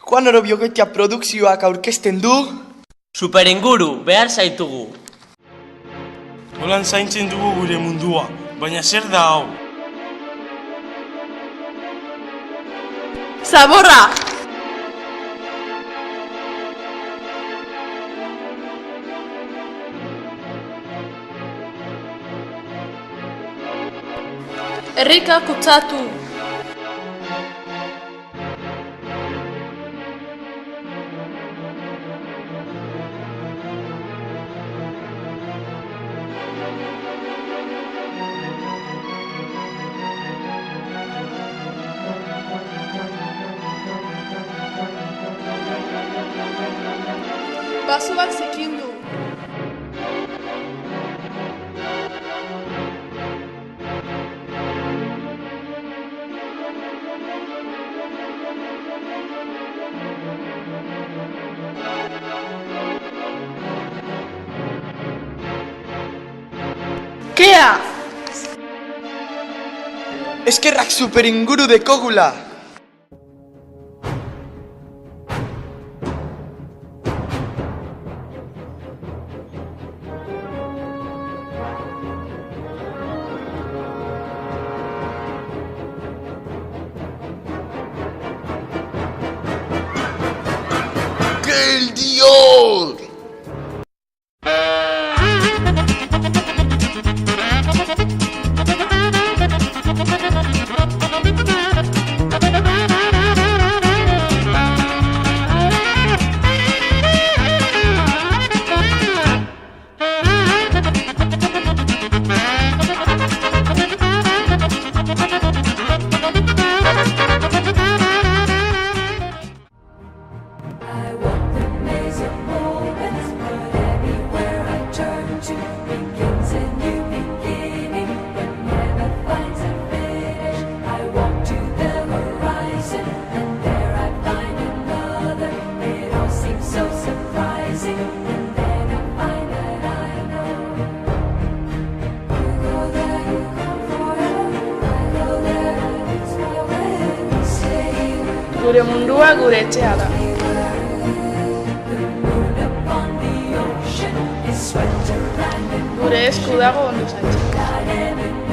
Juan Orobiogetia produkzioak aurkezten du Superinguru, behar zaitugu. Nolan zaintzen dugu gure mundua, baina zer da hau? Zaborra! Herrika kutsatu! Basoak zekindu. Kea! Eskerrak Superinguru dekogula! ¡El Dios! Gure mundua gure etxea da. Gure esku dago ondo zaitxik.